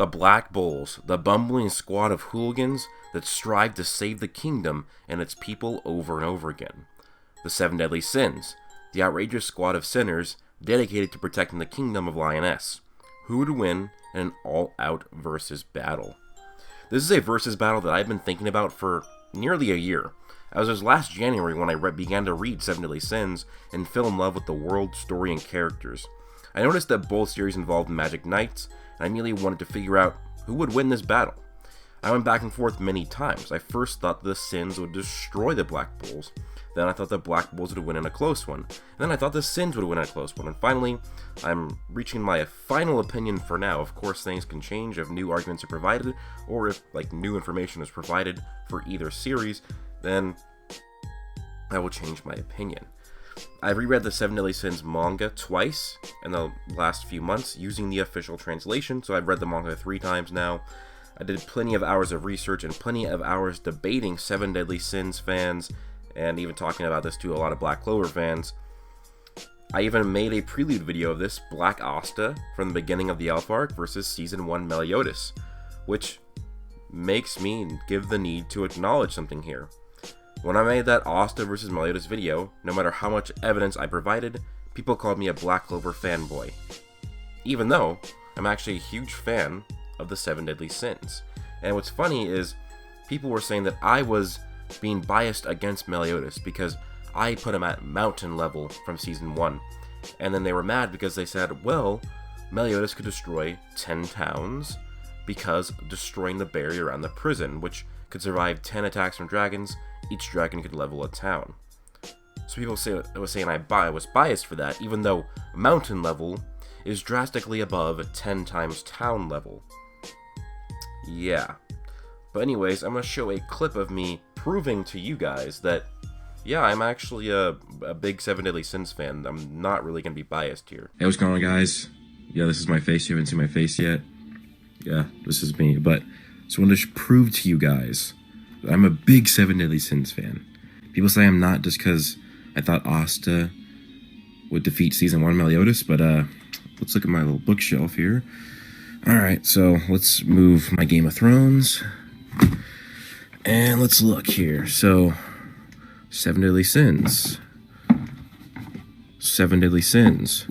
The Black Bulls, the bumbling squad of hooligans that strive to save the kingdom and its people over and over again. The Seven Deadly Sins, the outrageous squad of sinners dedicated to protecting the kingdom of Lioness. Who would win in an all-out versus battle? This is a versus battle that I've been thinking about for nearly a year. As it was last January when I began to read Seven Deadly Sins and fell in love with the world, story, and characters. I noticed that both series involved magic knights, and I immediately wanted to figure out who would win this battle. I went back and forth many times. I first thought the Sins would destroy the Black Bulls, then I thought the Black Bulls would win in a close one, and then I thought the Sins would win in a close one, and finally, I'm reaching my final opinion for now. Of course, things can change if new arguments are provided, or if new information is provided for either series, then I will change my opinion. I've reread the Seven Deadly Sins manga twice in the last few months using the official translation, so I've read the manga 3 times now. I did plenty of hours of research and plenty of hours debating Seven Deadly Sins fans, and even talking about this to a lot of Black Clover fans. I even made a prelude video of this, Black Asta, from the beginning of the Alpha Arc versus Season 1 Meliodas, which makes me give the need to acknowledge something here. When I made that Asta versus Meliodas video, no matter how much evidence I provided, people called me a Black Clover fanboy. Even though I'm actually a huge fan of the Seven Deadly Sins. And what's funny is, people were saying that I was being biased against Meliodas because I put him at mountain level from Season 1. And then they were mad because they said, well, Meliodas could destroy 10 towns because destroying the barrier around the prison, which could survive 10 attacks from dragons. Each dragon could level a town. So people was saying I was biased for that, even though mountain level is drastically above 10 times town level. Yeah. But anyways, I'm going to show a clip of me proving to you guys that, yeah, I'm actually a big Seven Deadly Sins fan. I'm not really going to be biased here. Hey, what's going on, guys? Yeah, this is my face. You haven't seen my face yet. Yeah, this is me. But just wanted to prove to you guys that I'm a big Seven Deadly Sins fan. People say I'm not just because I thought Asta would defeat Season 1 Meliodas, but let's look at my little bookshelf here. Alright, so let's move my Game of Thrones. And let's look here. So, Seven Deadly Sins. Seven Deadly Sins.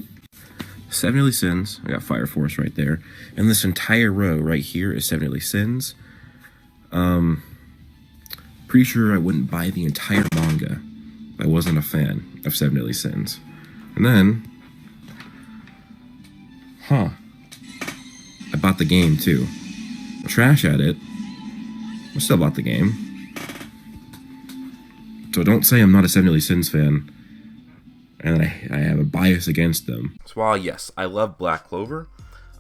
Seven Deadly Sins. I got Fire Force right there. And this entire row right here is Seven Deadly Sins. Pretty sure I wouldn't buy the entire manga if I wasn't a fan of Seven Deadly Sins. And then, I bought the game too. Trash at it. I still bought the game. So don't say I'm not a Seven Deadly Sins fan and I have a bias against them. So while yes, I love Black Clover,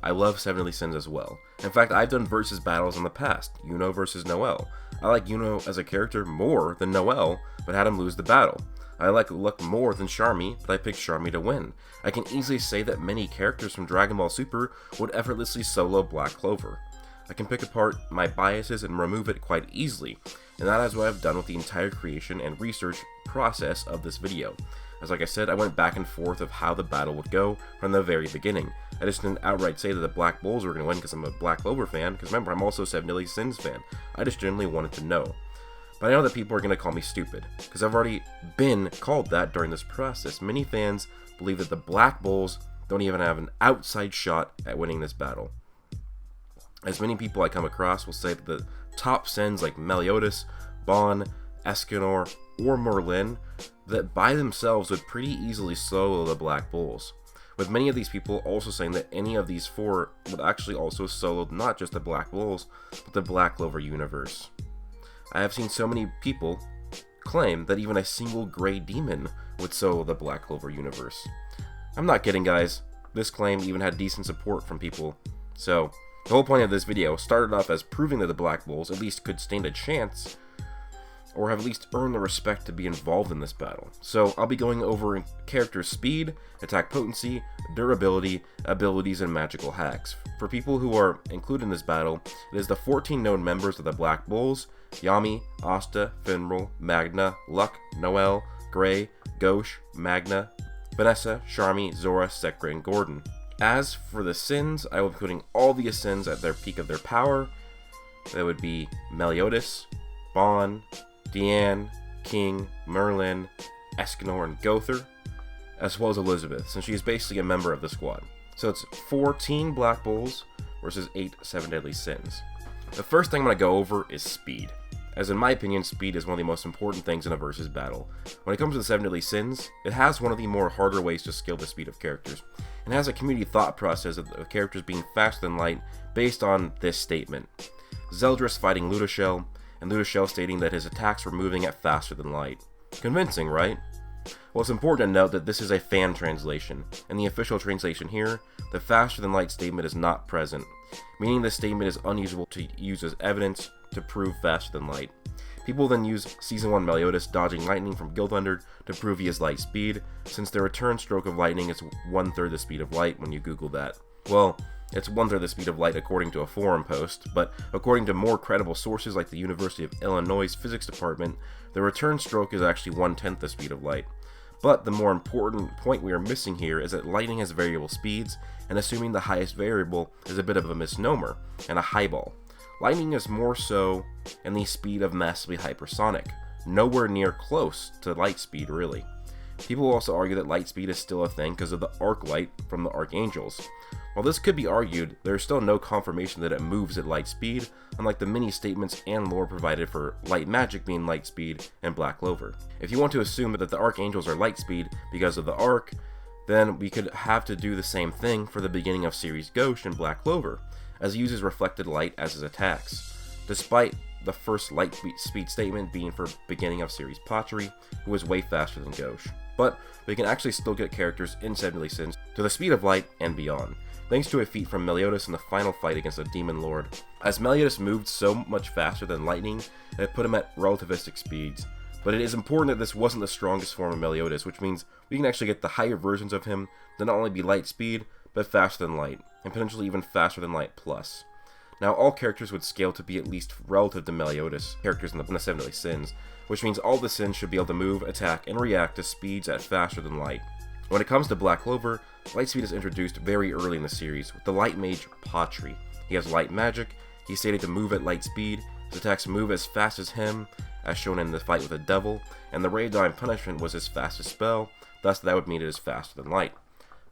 I love Seven Deadly Sins as well. In fact, I've done versus battles in the past. Yuno versus Noelle. I like Yuno as a character more than Noelle, but had him lose the battle. I like Luck more than Charmy, but I picked Charmy to win. I can easily say that many characters from Dragon Ball Super would effortlessly solo Black Clover. I can pick apart my biases and remove it quite easily, and that is what I've done with the entire creation and research process of this video. As like I said, I went back and forth of how the battle would go from the very beginning. I just didn't outright say that the Black Bulls were going to win because I'm a Black Clover fan, because remember, I'm also a Seven Deadly Sins fan. I just genuinely wanted to know. But I know that people are going to call me stupid, because I've already been called that during this process. Many fans believe that the Black Bulls don't even have an outside shot at winning this battle. As many people I come across will say that the top Sins like Meliodas, Bon, Escanor, or Merlin, that by themselves would pretty easily solo the Black Bulls. With many of these people also saying that any of these 4 would actually also solo not just the Black Bulls, but the Black Clover universe. I have seen so many people claim that even a single Grey Demon would solo the Black Clover universe. I'm not kidding, guys. This claim even had decent support from people. So, the whole point of this video started off as proving that the Black Bulls at least could stand a chance, or have at least earned the respect to be involved in this battle. So, I'll be going over character speed, attack potency, durability, abilities, and magical hacks. For people who are included in this battle, it is the 14 known members of the Black Bulls: Yami, Asta, Finral, Magna, Luck, Noelle, Grey, Gauche, Magna, Vanessa, Charmy, Zora, Secre, and Gordon. As for the Sins, I will be putting all the Sins at their peak of their power. That would be Meliodas, Bon, Diane, King, Merlin, Escanor, and Gowther, as well as Elizabeth, since she is basically a member of the squad. So it's 14 Black Bulls versus 8 Seven Deadly Sins. The first thing I'm going to go over is speed, as in my opinion, speed is one of the most important things in a versus battle. When it comes to the Seven Deadly Sins, it has one of the more harder ways to scale the speed of characters, and has a community thought process of the characters being faster than light based on this statement. Zeldris fighting Ludashel, and Ludashel stating that his attacks were moving at faster than light. Convincing, right? Well, it's important to note that this is a fan translation. In the official translation here, the faster than light statement is not present, meaning this statement is unusable to use as evidence to prove faster than light. People then use Season 1 Meliodas dodging lightning from Gilthunder to prove he has light speed, since the return stroke of lightning is 1/3 the speed of light when you Google that. Well, it's 1/3 the speed of light according to a forum post, but according to more credible sources like the University of Illinois' physics department, the return stroke is actually 1/10 the speed of light. But the more important point we are missing here is that lightning has variable speeds, and assuming the highest variable is a bit of a misnomer and a highball. Lightning is more so in the speed of massively hypersonic, nowhere near close to light speed really. People will also argue that light speed is still a thing because of the arc light from the archangels. While this could be argued, there is still no confirmation that it moves at light speed, unlike the many statements and lore provided for light magic being light speed and Black Clover. If you want to assume that the archangels are light speed because of the arc, then we could have to do the same thing for the beginning of series Gauche and Black Clover, as he uses reflected light as his attacks, despite the first light speed statement being for beginning of series Patri, who is way faster than Gauche. But we can actually still get characters in Seven Deadly Sins to the speed of light and beyond, thanks to a feat from Meliodas in the final fight against the Demon Lord. As Meliodas moved so much faster than lightning, it put him at relativistic speeds. But it is important that this wasn't the strongest form of Meliodas, which means we can actually get the higher versions of him to not only be light speed, but faster than light, and potentially even faster than light plus. Now all characters would scale to be at least relative to Meliodas, characters in the Seven Deadly Sins, which means all the Sins should be able to move, attack, and react to speeds at faster than light. When it comes to Black Clover, light speed is introduced very early in the series, with the light mage Patri. He has light magic, he's stated to move at light speed, his attacks move as fast as him, as shown in the fight with the devil, and the Ray of Divine Punishment was his fastest spell, thus that would mean it is faster than light.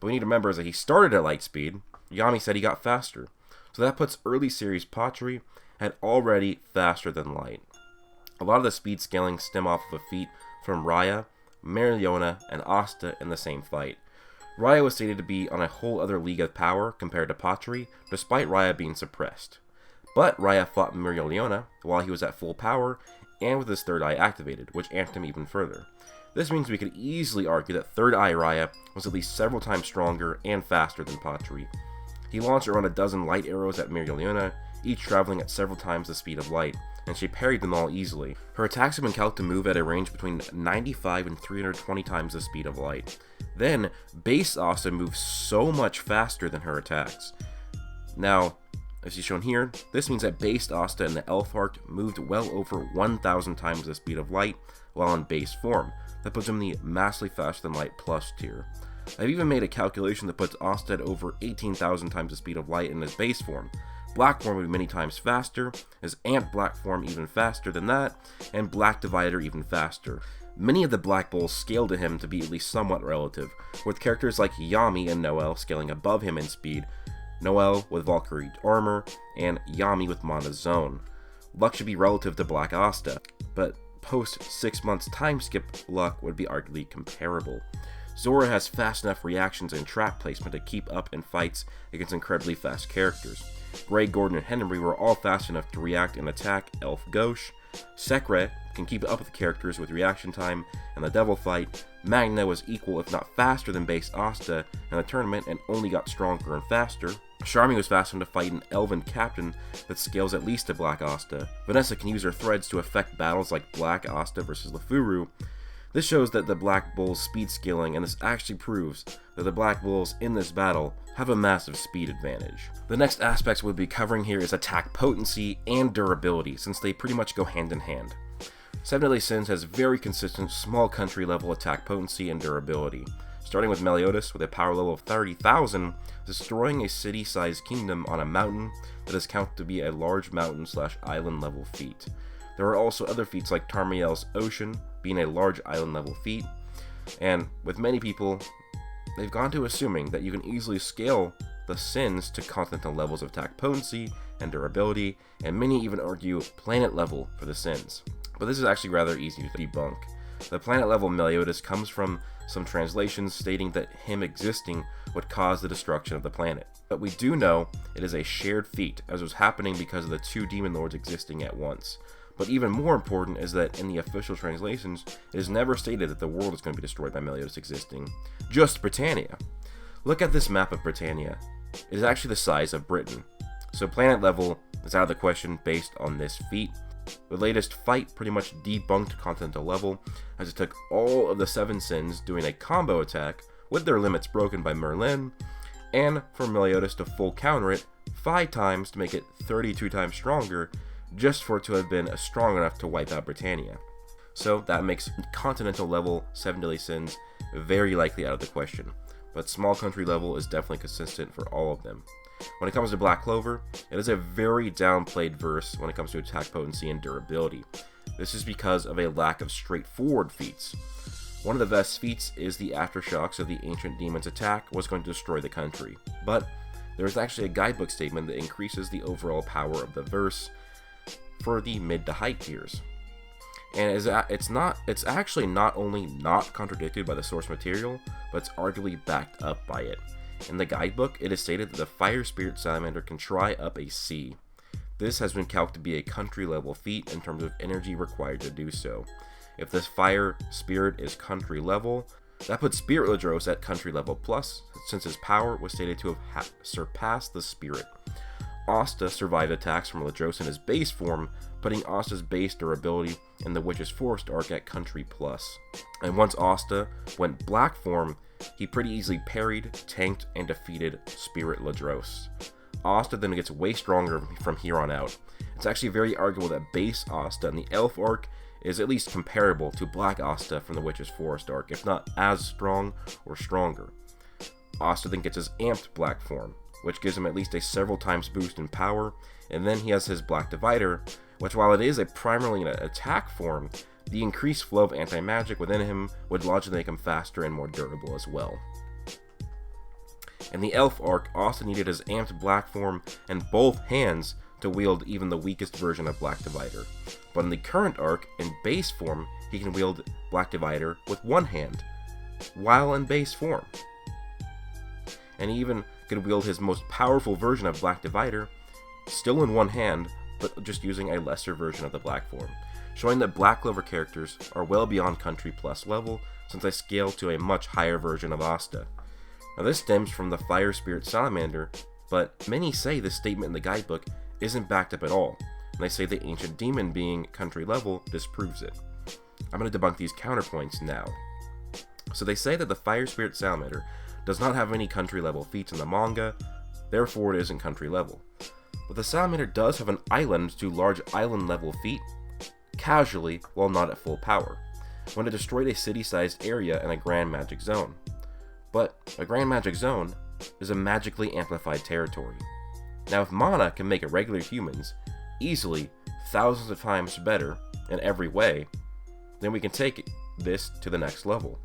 But we need to remember is that he started at light speed, Yami said he got faster, so that puts early series Patri at already faster than light. A lot of the speed scaling stem off of a feat from Raya, Mariona, and Asta in the same fight. Raya was stated to be on a whole other league of power compared to Patri, despite Raya being suppressed. But Raya fought Mariona while he was at full power and with his third eye activated, which amped him even further. This means we could easily argue that third eye Raya was at least several times stronger and faster than Patri. He launched around a dozen light arrows at Mariona, each traveling at several times the speed of light, and she parried them all easily. Her attacks have been calculated to move at a range between 95 and 320 times the speed of light. Then, base Asta moves so much faster than her attacks. Now, as is shown here, this means that base Asta and the Elf Arc moved well over 1,000 times the speed of light while in base form. That puts him in the massively faster than light plus tier. I've even made a calculation that puts Asta at over 18,000 times the speed of light in his base form. Black form would be many times faster, his Ant Black form even faster than that, and Black Divider even faster. Many of the Black Bulls scale to him to be at least somewhat relative, with characters like Yami and Noelle scaling above him in speed, Noelle with Valkyrie armor, and Yami with Mana Zone. Luck should be relative to Black Asta, but post 6 months time skip luck would be arguably comparable. Zora has fast enough reactions and trap placement to keep up in fights against incredibly fast characters. Gray, Gordon, and Henry were all fast enough to react and attack Elf Gauche. Secre can keep up with characters with reaction time, and the Devil fight, Magna was equal if not faster than base Asta in the tournament and only got stronger and faster. Charmy was fast enough to fight an Elven captain that scales at least to Black Asta. Vanessa can use her threads to affect battles like Black Asta versus Lefuru. This shows that the Black Bulls speed scaling, and this actually proves that the Black Bulls in this battle have a massive speed advantage. The next aspects we'll be covering here is attack potency and durability, since they pretty much go hand in hand. Seven Deadly Sins has very consistent small country level attack potency and durability. starting with Meliodas with a power level of 30,000, destroying a city-sized kingdom on a mountain that is counted to be a large mountain/island level feat. There are also other feats like Tarmiel's Ocean being a large island level feat, and with many people, they've gone to assuming that you can easily scale the sins to continental levels of attack potency and durability, and many even argue planet level for the sins. But this is actually rather easy to debunk. The planet level Meliodas comes from some translations stating that him existing would cause the destruction of the planet. But we do know it is a shared feat, as was happening because of the two demon lords existing at once. But even more important is that in the official translations, it is never stated that the world is going to be destroyed by Meliodas existing, just Britannia. Look at this map of Britannia. It is actually the size of Britain. So planet level is out of the question based on this feat. The latest fight pretty much debunked continental level, as it took all of the 7 sins doing a combo attack with their limits broken by Merlin, and for Meliodas to full counter it 5 times to make it 32 times stronger, just for it to have been strong enough to wipe out Britannia. So that makes continental level 7 deadly sins very likely out of the question, but small country level is definitely consistent for all of them. When it comes to Black Clover, it is a very downplayed verse when it comes to attack potency and durability. This is because of a lack of straightforward feats. One of the best feats is the aftershocks of the ancient demon's attack was going to destroy the country, but there is actually a guidebook statement that increases the overall power of the verse for the mid to high tiers. And it's actually not only not contradicted by the source material, but it's arguably backed up by it. In the guidebook, it is stated that the Fire Spirit Salamander can try up a sea. This has been calculated to be a country level feat in terms of energy required to do so. If this Fire Spirit is country level, that puts Spirit Ladros at country level plus, since his power was stated to have surpassed the Spirit. Asta survived attacks from Ladros in his base form, putting Asta's base durability in the Witch's Forest arc at country plus. And once Asta went black form, he pretty easily parried, tanked, and defeated Spirit Ladros. Asta then gets way stronger from here on out. It's actually very arguable that base Asta in the Elf arc is at least comparable to Black Asta from the Witch's Forest arc, if not as strong or stronger. Asta then gets his amped black form, which gives him at least a several times boost in power, and then he has his Black Divider, which while it is primarily an attack form, the increased flow of anti-magic within him would logically make him faster and more durable as well. In the Elf arc, Asta needed his amped black form and both hands to wield even the weakest version of Black Divider. But in the current arc, in base form, he can wield Black Divider with one hand, while in base form. And he even could wield his most powerful version of Black Divider, still in one hand, but just using a lesser version of the black form, showing that Black Clover characters are well beyond country plus level, since they scale to a much higher version of Asta. Now this stems from the Fire Spirit Salamander, but many say this statement in the guidebook isn't backed up at all, and they say the ancient demon being country level disproves it. I'm going to debunk these counterpoints now. So they say that the Fire Spirit Salamander does not have any country level feats in the manga, therefore it isn't country level. But the Salamander does have an island to large island level feat, casually while not at full power, when it destroyed a city-sized area in a Grand Magic Zone. But a Grand Magic Zone is a magically amplified territory. Now if Mana can make irregular humans easily thousands of times better in every way, then we can take this to the next level.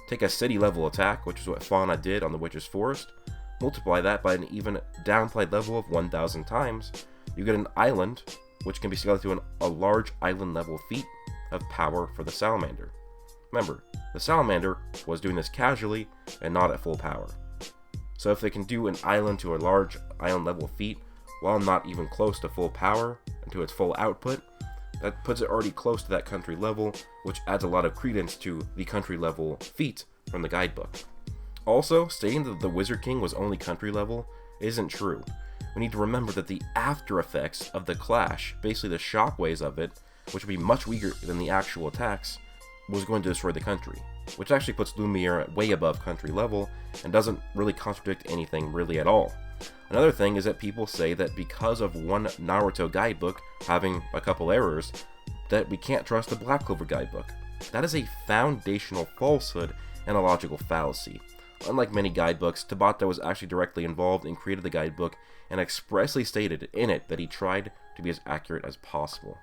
Take a city level attack, which is what Fauna did on the Witch's Forest, multiply that by an even downplayed level of 1,000 times, you get an island, which can be scaled to a large island level feat of power for the Salamander. Remember, the Salamander was doing this casually and not at full power. So if they can do an island to a large island level feat while not even close to full power and to its full output, that puts it already close to that country level, which adds a lot of credence to the country level feat from the guidebook. Also, stating that the Wizard King was only country level isn't true. We need to remember that the after effects of the clash, basically the shockwaves of it, which would be much weaker than the actual attacks, was going to destroy the country, which actually puts Lumiere way above country level and doesn't really contradict anything really at all. Another thing is that people say that because of one Naruto guidebook having a couple errors, that we can't trust the Black Clover guidebook. That is a foundational falsehood and a logical fallacy. Unlike many guidebooks, Tabata was actually directly involved and created the guidebook and expressly stated in it that he tried to be as accurate as possible.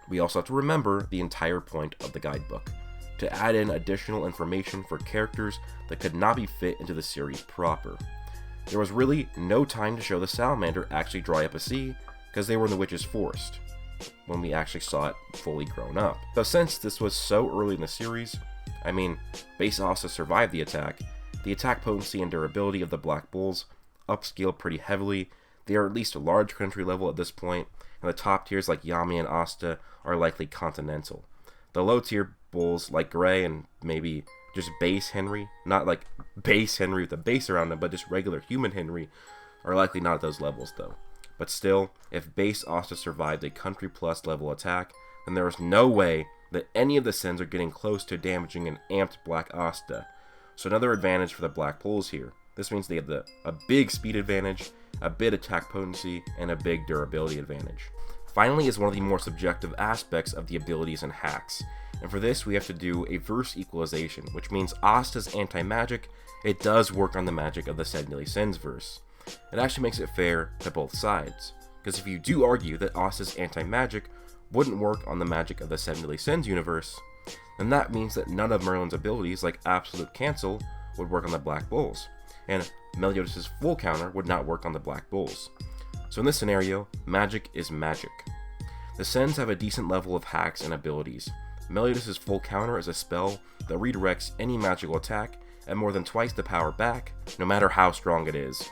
We also have to remember the entire point of the guidebook, to add in additional information for characters that could not be fit into the series proper. There was really no time to show the salamander actually dry up a sea, because they were in the witch's forest, when we actually saw it fully grown up. So since this was so early in the series, base Asta survived the attack potency and durability of the Black Bulls upscale pretty heavily. They are at least a large country level at this point, and the top tiers like Yami and Asta are likely continental. The low tier bulls like Gray and maybe just base Henry, not like base Henry with a base around them, but just regular human Henry, are likely not at those levels though. But still, if base Asta survived a country plus level attack, then there is no way that any of the Sins are getting close to damaging an amped Black Asta. So another advantage for the Black Bulls here. This means they have a big speed advantage, a bit attack potency, and a big durability advantage. Finally is one of the more subjective aspects of the abilities and hacks, and for this we have to do a verse equalization, which means Asta's anti-magic, it does work on the magic of the Seven Deadly Sins verse. It actually makes it fair to both sides, because if you do argue that Asta's anti-magic wouldn't work on the magic of the Seven Deadly Sins universe, then that means that none of Merlin's abilities like Absolute Cancel would work on the Black Bulls, and Meliodas' full counter would not work on the Black Bulls. So in this scenario, magic is magic. The Sins have a decent level of hacks and abilities. Meliodas' full counter is a spell that redirects any magical attack at more than twice the power back, no matter how strong it is.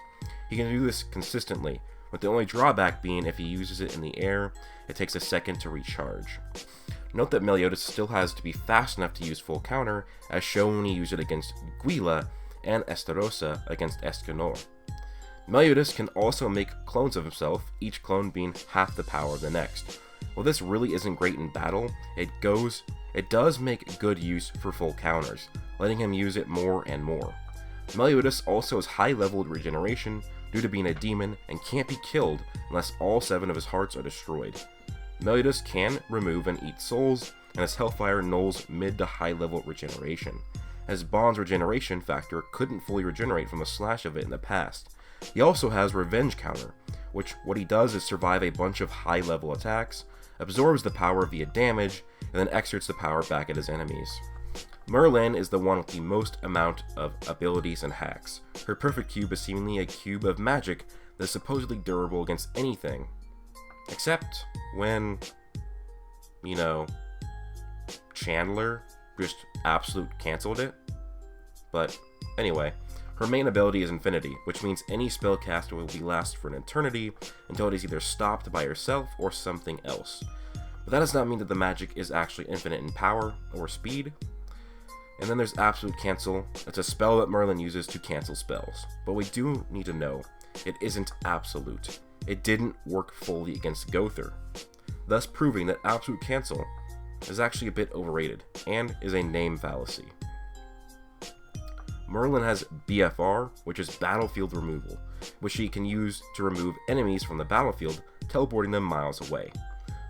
He can do this consistently, with the only drawback being if he uses it in the air, it takes a second to recharge. Note that Meliodas still has to be fast enough to use full counter, as shown when he used it against Guila and Estarossa against Escanor. Meliodas can also make clones of himself, each clone being half the power of the next. While this really isn't great in battle, it does make good use for full counters, letting him use it more and more. Meliodas also has high leveled regeneration due to being a demon and can't be killed unless all 7 of his hearts are destroyed. Meliodas can remove and eat souls, and his Hellfire nulls mid to high level regeneration, as Bond's regeneration factor couldn't fully regenerate from a slash of it in the past. He also has Revenge counter, which what he does is survive a bunch of high level attacks, absorbs the power via damage, and then exerts the power back at his enemies. Merlin is the one with the most amount of abilities and hacks. Her perfect cube is seemingly a cube of magic that is supposedly durable against anything. Except when, Chandler just absolute canceled it. But anyway, her main ability is Infinity, which means any spellcaster will be last for an eternity until it is either stopped by herself or something else. But that does not mean that the magic is actually infinite in power or speed. And then there's Absolute Cancel. It's a spell that Merlin uses to cancel spells. But we do need to know, it isn't absolute. It didn't work fully against Gowther, thus proving that Absolute Cancel is actually a bit overrated, and is a name fallacy. Merlin has BFR, which is Battlefield Removal, which he can use to remove enemies from the battlefield, teleporting them miles away.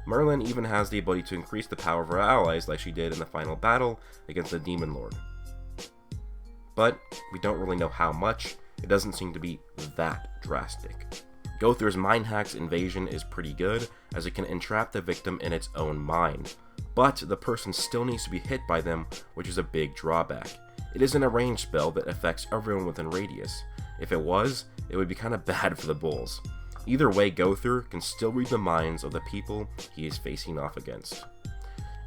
Merlin even has the ability to increase the power of her allies like she did in the final battle against the Demon Lord. But we don't really know how much, it doesn't seem to be that drastic. Gowther's Mind Hacks Invasion is pretty good, as it can entrap the victim in its own mind, but the person still needs to be hit by them, which is a big drawback. It isn't a ranged spell that affects everyone within radius. If it was, it would be kinda bad for the bulls. Either way, Gowther can still read the minds of the people he is facing off against.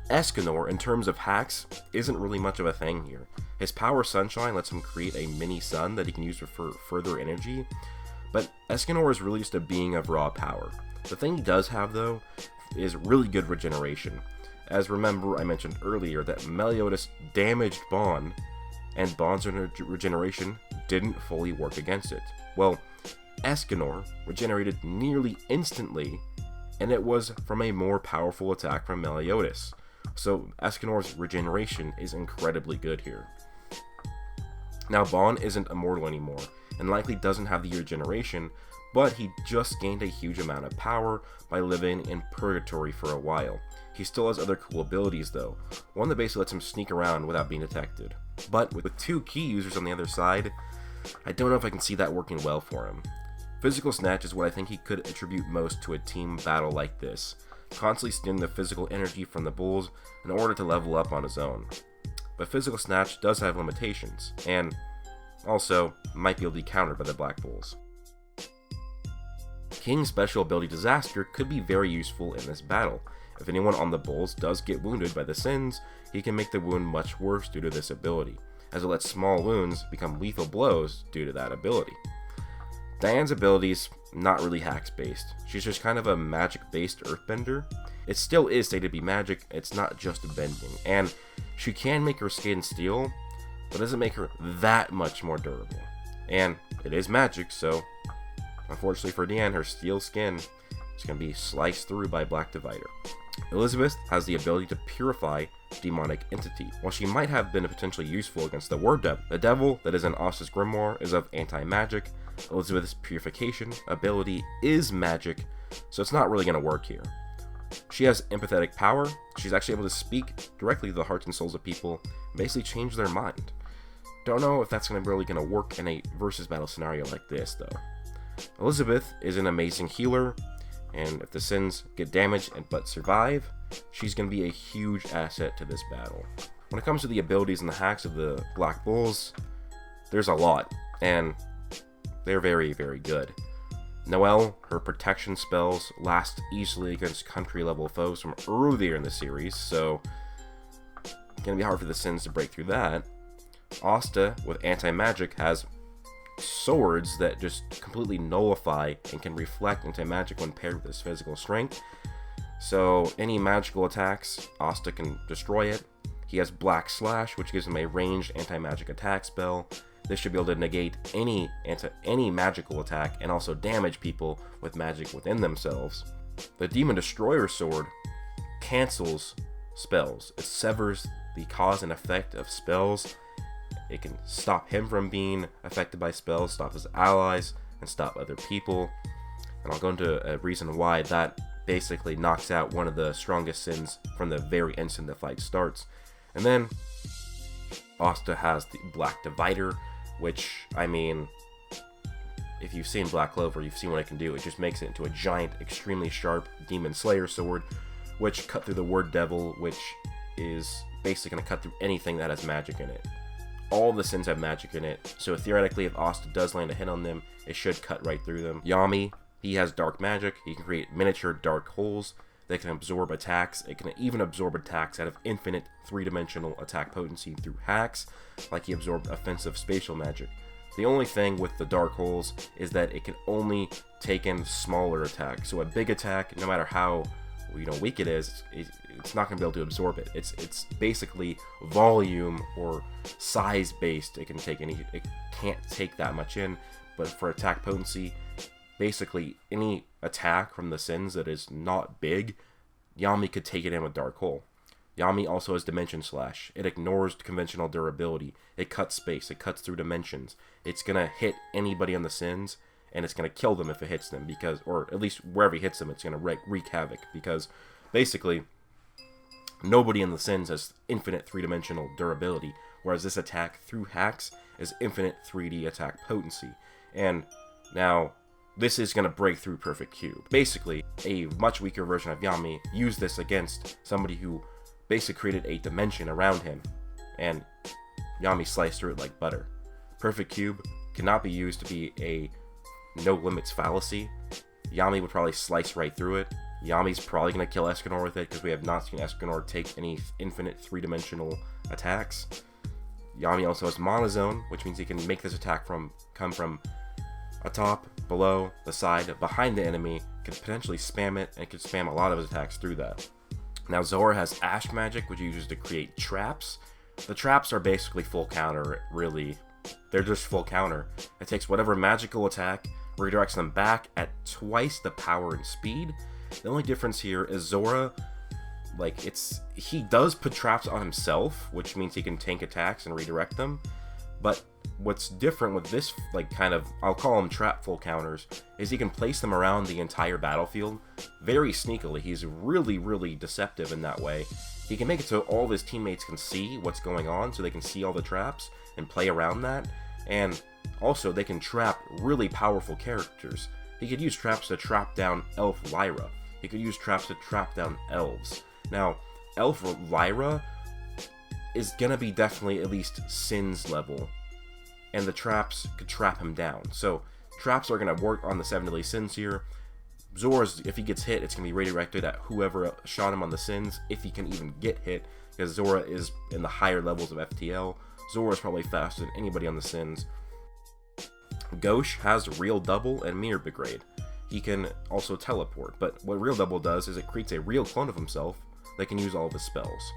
Escanor, in terms of hacks, isn't really much of a thing here. His Power Sunshine lets him create a mini sun that he can use for further energy, but Escanor is really just a being of raw power. The thing he does have, though, is really good regeneration. As remember, I mentioned earlier that Meliodas damaged Bond, and Bond's regeneration didn't fully work against it. Well, Escanor regenerated nearly instantly, and it was from a more powerful attack from Meliodas. So Escanor's regeneration is incredibly good here. Now Bond isn't immortal anymore, and likely doesn't have the regeneration, but he just gained a huge amount of power by living in purgatory for a while. He still has other cool abilities though, one that basically lets him sneak around without being detected. But with 2 key users on the other side, I don't know if I can see that working well for him. Physical Snatch is what I think he could attribute most to a team battle like this, constantly stealing the physical energy from the bulls in order to level up on his own. But Physical Snatch does have limitations, and also might be able to be countered by the Black Bulls. King's special ability Disaster could be very useful in this battle. If anyone on the bulls does get wounded by the Sins, he can make the wound much worse due to this ability, as it lets small wounds become lethal blows due to that ability. Diane's ability's not really hacks based, she's just kind of a magic based earthbender. It still is stated to be magic, it's not just bending, and she can make her skin steel, but it doesn't make her that much more durable. And it is magic, so unfortunately for Diane, her steel skin is going to be sliced through by Black Divider. Elizabeth has the ability to purify demonic entity. While she might have been potentially useful against the Word Devil, the devil that is in Asta's grimoire is of anti-magic. Elizabeth's purification ability is magic, so it's not really going to work here. She has empathetic power. She's actually able to speak directly to the hearts and souls of people, and basically change their mind. Don't know if that's really going to work in a versus battle scenario like this though. Elizabeth is an amazing healer, and if the Sins get damaged but survive, she's going to be a huge asset to this battle. When it comes to the abilities and the hacks of the Black Bulls, there's a lot, and they're very, very good. Noelle, her protection spells last easily against country level foes from earlier in the series, so it's going to be hard for the Sins to break through that. Asta, with anti-magic, has swords that just completely nullify and can reflect anti-magic when paired with his physical strength. So any magical attacks, Asta can destroy it. He has Black Slash, which gives him a ranged anti-magic attack spell. This should be able to negate any magical attack and also damage people with magic within themselves. The Demon Destroyer sword cancels spells. It severs the cause and effect of spells. It can stop him from being affected by spells, stop his allies, and stop other people. And I'll go into a reason why that basically knocks out one of the strongest Sins from the very instant the fight starts. And then Asta has the Black Divider, which, I mean, if you've seen Black Clover, you've seen what it can do. It just makes it into a giant, extremely sharp Demon Slayer sword, which cut through the Word Devil, which is basically going to cut through anything that has magic in it. All the Sins have magic in it, so theoretically if Asta does land a hit on them, it should cut right through them. Yami, he has dark magic. He can create miniature dark holes that can absorb attacks. It can even absorb attacks out of infinite 3-dimensional attack potency through hacks, like he absorbed offensive spatial magic. The only thing with the dark holes is that it can only take in smaller attacks. So a big attack, no matter how weak it is, it's not going to be able to absorb it. It's basically volume or size based. It can't take that much in. But for attack potency, basically any attack from the Sins that is not big, Yami could take it in with Dark Hole. Yami also has Dimension Slash. It ignores conventional durability. It cuts space. It cuts through dimensions. It's going to hit anybody on the Sins, and it's going to kill them if it hits them, or at least wherever he hits them, it's going to wreak havoc, because basically nobody in the Sins has infinite 3-dimensional durability, whereas this attack through hacks is infinite 3D attack potency. And now this is going to break through Perfect Cube. Basically, a much weaker version of Yami used this against somebody who basically created a dimension around him, and Yami sliced through it like butter. Perfect Cube cannot be used to be a no limits fallacy. Yami would probably slice right through it. Yami's probably going to kill Escanor with it, because we have not seen Escanor take any infinite 3-dimensional attacks. Yami also has Monozone, which means he can make this attack come from atop, below, the side, behind the enemy, can potentially spam it, and can spam a lot of his attacks through that. Now Zora has Ash Magic, which he uses to create traps. The traps are basically full counter, really. They're just full counter. It takes whatever magical attack, redirects them back at twice the power and speed. The only difference here is Zora, he does put traps on himself, which means he can tank attacks and redirect them, but what's different with this, like, kind of, I'll call them trapful counters, is he can place them around the entire battlefield very sneakily. He's really, really deceptive in that way. He can make it so all of his teammates can see what's going on, so they can see all the traps and play around that. And also, they can trap really powerful characters. He could use traps to trap down Elf Lyra. He could use traps to trap down elves. Now, Elf Lyra is gonna be definitely at least Sin's level, and the traps could trap him down. So traps are gonna work on the 7 Deadly Sins here. Zora's, if he gets hit, it's gonna be redirected at whoever shot him on the Sins, if he can even get hit, because Zora is in the higher levels of FTL. Zora's probably faster than anybody on the Sins. Gauche has Real Double and Mirror Brigade. He can also teleport, but what Real Double does is it creates a real clone of himself that can use all of his spells.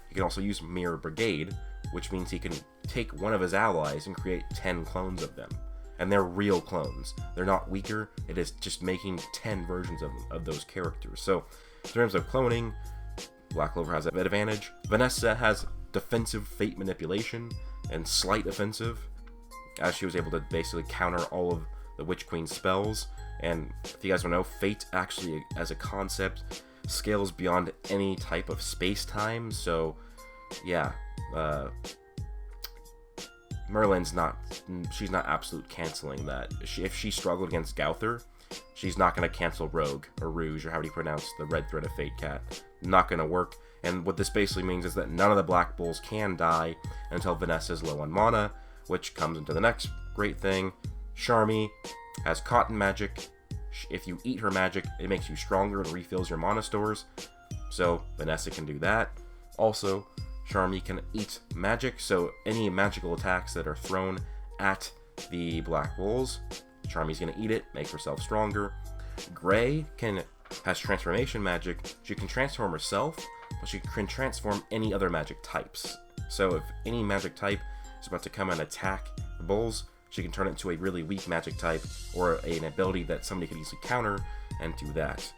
He can also use Mirror Brigade, which means he can take one of his allies and create 10 clones of them. And they're real clones. They're not weaker, it is just making 10 versions of those characters. So, in terms of cloning, Black Clover has an advantage. Vanessa has defensive Fate Manipulation and Slight Offensive, as she was able to basically counter all of the Witch Queen's spells. And if you guys don't know, Fate actually, as a concept, scales beyond any type of space-time. So, yeah, Merlin's not, she's not absolute canceling that. If she struggled against Gowther, she's not going to cancel Rogue, or Rouge, or how do you pronounce the red thread of Fate Cat. Not going to work. And what this basically means is that none of the Black Bulls can die until Vanessa's low on mana, which comes into the next great thing. Charmy has Cotton Magic. If you eat her magic, it makes you stronger and refills your mana stores. So Vanessa can do that. Also, Charmy can eat magic, so any magical attacks that are thrown at the Black Bulls, Charmy's gonna eat it, make herself stronger. Gray has transformation magic. She can transform herself, but she can transform any other magic types. So if any magic type is about to come and attack the Bulls, she can turn it into a really weak magic type, or an ability that somebody could easily counter, and do that.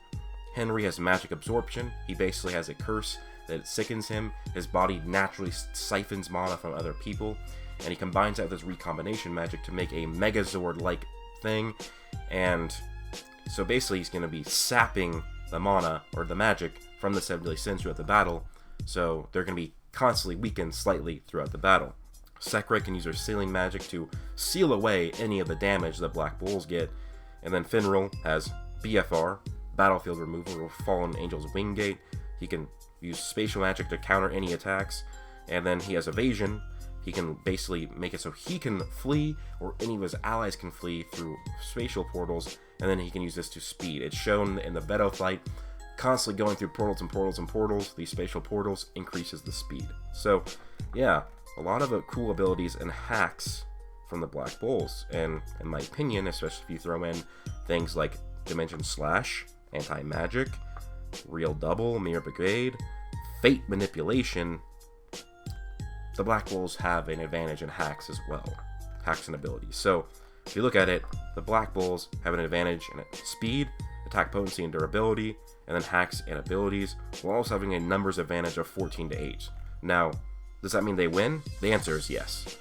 Henry has magic absorption. He basically has a curse that sickens him. His body naturally siphons mana from other people, and he combines that with his recombination magic to make a Megazord-like thing. And so basically he's going to be sapping the mana, or the magic, from the 7 Deadly Sins throughout the battle, so they're going to be constantly weakened slightly throughout the battle. Secre can use her sealing magic to seal away any of the damage that Black Bulls get. And then Finral has BFR, Battlefield Removal, or Fallen Angel's Wingate. He can use spatial magic to counter any attacks. And then he has Evasion. He can basically make it so he can flee, or any of his allies can flee through spatial portals. And then he can use this to speed. It's shown in the Beto fight, constantly going through portals and portals and portals. These spatial portals increases the speed. So, yeah. A lot of cool abilities and hacks from the Black Bulls, and in my opinion, especially if you throw in things like Dimension Slash, Anti-Magic, Real Double, Mirror Brigade, Fate Manipulation, the Black Bulls have an advantage in hacks as well. Hacks and abilities. So, if you look at it, the Black Bulls have an advantage in speed, attack potency, and durability, and then hacks and abilities, while also having a numbers advantage of 14 to 8. Now, does that mean they win? The answer is yes.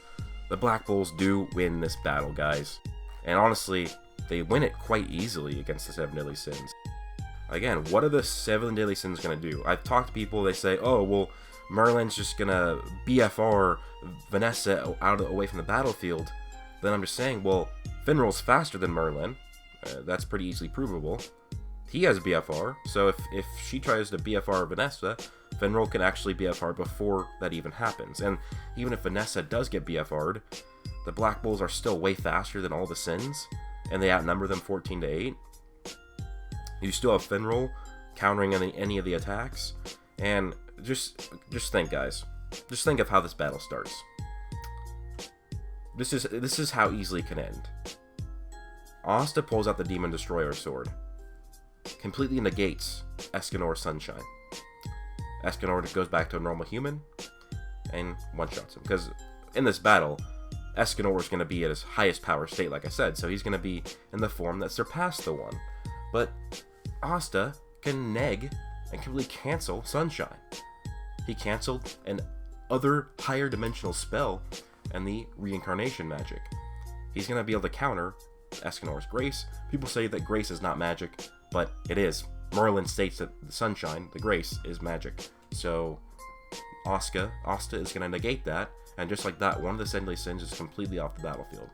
The Black Bulls do win this battle, guys. And honestly, they win it quite easily against the 7 Deadly Sins. Again, what are the 7 Deadly Sins going to do? I've talked to people, they say, oh, well, Merlin's just going to BFR Vanessa away from the battlefield. Then I'm just saying, well, Finral's faster than Merlin. That's pretty easily provable. He has BFR, so if she tries to BFR Vanessa, Finral can actually BFR before that even happens. And even if Vanessa does get BFR'd, the Black Bulls are still way faster than all the Sins, and they outnumber them 14 to 8. You still have Finral countering any of the attacks, and just think, guys. Just think of how this battle starts. This is how easily it can end. Asta pulls out the Demon Destroyer sword. Completely negates Escanor Sunshine. Escanor goes back to a normal human and one-shots him. Because in this battle, Escanor is going to be at his highest power state, like I said, so he's going to be in the form that surpassed the one. But Asta can neg and completely cancel Sunshine. He canceled an other higher dimensional spell, and the reincarnation magic. He's going to be able to counter Escanor's grace. People say that grace is not magic, but it is. Merlin states that the sunshine, the grace, is magic. So Asta is going to negate that, and just like that, one of the 7 deadly sins is completely off the battlefield.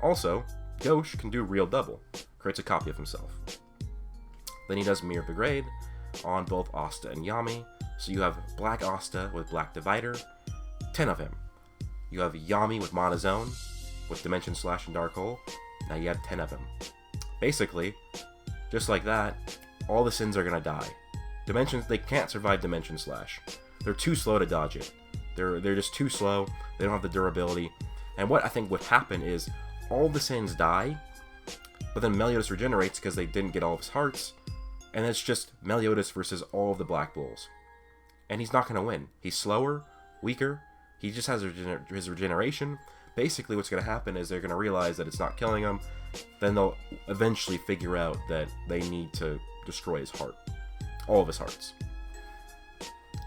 Also, Gauche can do real double, creates a copy of himself. Then he does Mirror of the Grade on both Asta and Yami, so you have Black Asta with Black Divider, 10 of him. You have Yami with Monozone, with Dimension Slash and Dark Hole, now you have 10 of him. Basically, just like that, all the sins are gonna die. They can't survive Dimension Slash. They're too slow to dodge it. They're just too slow, they don't have the durability, and what I think would happen is, all the sins die, but then Meliodas regenerates because they didn't get all of his hearts, and it's just Meliodas versus all of the Black Bulls. And he's not going to win. He's slower, weaker, he just has his regeneration. Basically what's going to happen is they're going to realize that it's not killing him, then they'll eventually figure out that they need to destroy his heart. All of his hearts.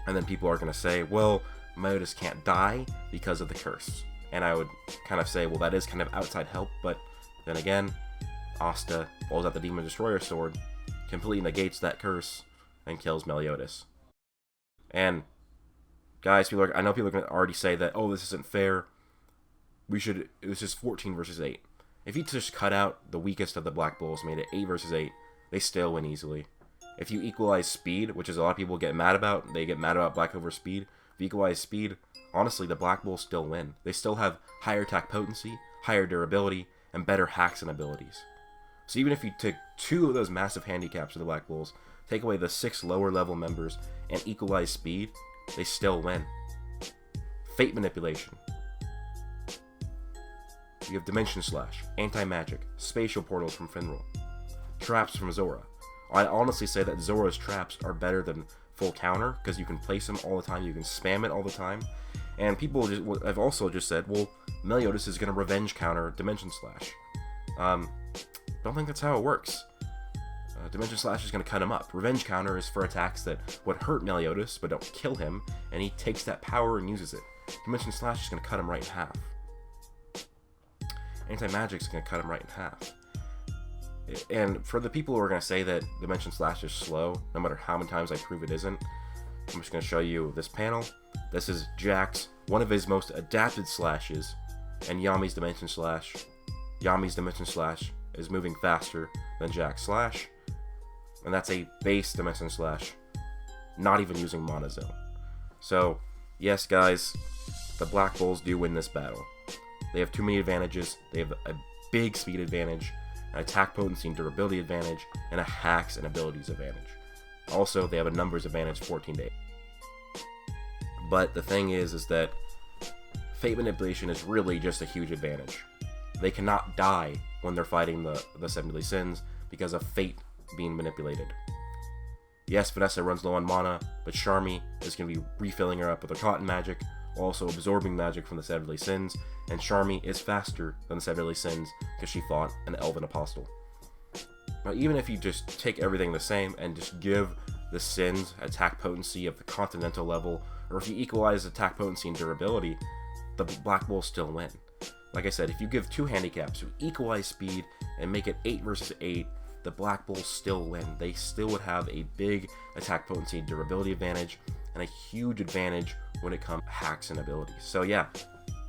And then people are going to say, well, Meliodas can't die because of the curse. And I would kind of say, well, that is kind of outside help, but then again, Asta pulls out the Demon Destroyer sword, completely negates that curse, and kills Meliodas. And, guys, I know people are going to already say that, oh, this isn't fair. It was just 14 versus 8. If you just cut out the weakest of the Black Bulls, made it 8 versus 8, they still win easily. If you equalize speed, which is a lot of people get mad about, they get mad about Black over speed. If you equalize speed, honestly, the Black Bulls still win. They still have higher attack potency, higher durability, and better hacks and abilities. So even if you took 2 of those massive handicaps of the Black Bulls, take away the 6 lower level members, and equalize speed, they still win. Fate Manipulation. You have Dimension Slash, Anti-Magic, Spatial Portals from Finral, Traps from Zora. I honestly say that Zora's traps are better than full counter, because you can place them all the time, you can spam it all the time. And people have also just said, well, Meliodas is going to revenge counter Dimension Slash. Don't think that's how it works. Dimension Slash is going to cut him up. Revenge counter is for attacks that would hurt Meliodas but don't kill him, and he takes that power and uses it. Dimension Slash is going to cut him right in half. Anti-Magic is going to cut him right in half. And for the people who are going to say that Dimension Slash is slow, no matter how many times I prove it isn't, I'm just going to show you this panel. This is Jack's, one of his most adapted slashes, and Yami's Dimension Slash. Yami's Dimension Slash is moving faster than Jack's Slash, and that's a base Dimension Slash, not even using Monozone. So, yes guys, the Black Bulls do win this battle. They have too many advantages. They have a big speed advantage, an attack potency and durability advantage, and a hacks and abilities advantage. Also, they have a numbers advantage, 14 to 8. But the thing is that Fate Manipulation is really just a huge advantage. They cannot die when they're fighting the 7 deadly sins because of Fate being manipulated. Yes, Vanessa runs low on mana, but Charmy is going to be refilling her up with her cotton magic, also absorbing magic from the 7 deadly sins, and Charmy is faster than the 7 deadly sins because she fought an elven apostle. Now, even if you just take everything the same and just give the sins attack potency of the continental level, or if you equalize attack potency and durability, the Black Bulls still win. Like I said, if you give 2 handicaps, you equalize speed and make it 8 versus 8, the Black Bulls still win. They still would have a big attack potency and durability advantage, and a huge advantage when it comes to hacks and abilities. So yeah,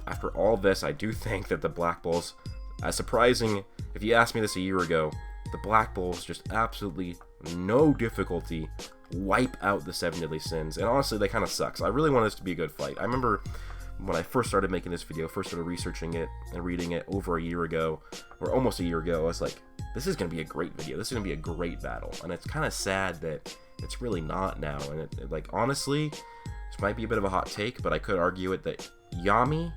after all this, I do think that the Black Bulls, as surprising, if you asked me this a year ago, the Black Bulls just absolutely no difficulty wipe out the 7 deadly sins, and honestly, they kind of suck. So I really want this to be a good fight. I remember when I first started making this video, first started researching it and reading it over a year ago, or almost a year ago, I was like, this is going to be a great video. This is going to be a great battle. And it's kind of sad that it's really not now. And like, honestly, this might be a bit of a hot take, but I could argue it that Yami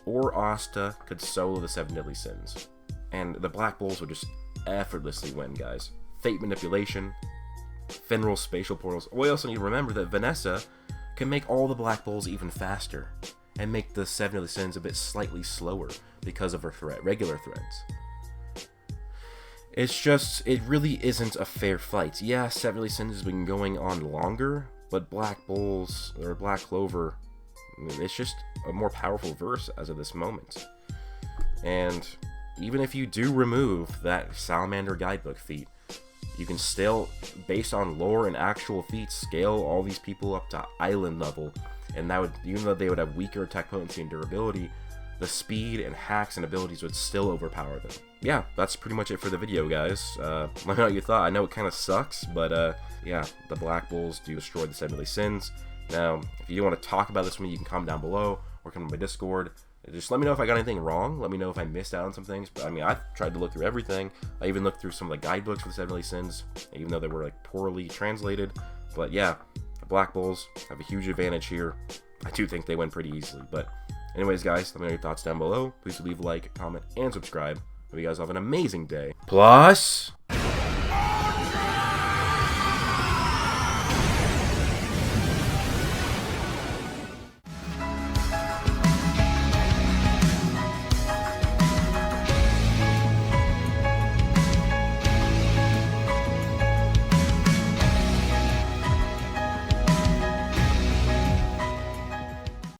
or Asta could solo the 7 deadly sins, and the Black Bulls would just effortlessly win, guys. Fate Manipulation, Finral Spatial Portals. We also need to remember that Vanessa can make all the Black Bulls even faster, and make the 7 deadly sins a bit slightly slower because of her regular threads. It's just, it really isn't a fair fight. Yeah, 7 deadly sins has been going on longer, but Black Bulls, or Black Clover, It's just a more powerful verse as of this moment. And even if you do remove that Salamander guidebook feat, you can still, based on lore and actual feats, scale all these people up to island level. And that would, even though they would have weaker attack potency and durability, the speed and hacks and abilities would still overpower them. Yeah, that's pretty much it for the video, guys. Let me know what you thought. I know it kind of sucks, but yeah, the Black Bulls do destroy the 7 Deadly Sins. Now, if you want to talk about this with me, you can comment down below or come to my Discord. Just let me know if I got anything wrong. Let me know if I missed out on some things. But I mean, I tried to look through everything. I even looked through some of the guidebooks for the 7 Deadly Sins, even though they were like poorly translated. But yeah, the Black Bulls have a huge advantage here. I do think they win pretty easily. But anyways, guys, let me know your thoughts down below. Please leave a like, comment, and subscribe. Hope you guys have an amazing day. Plus...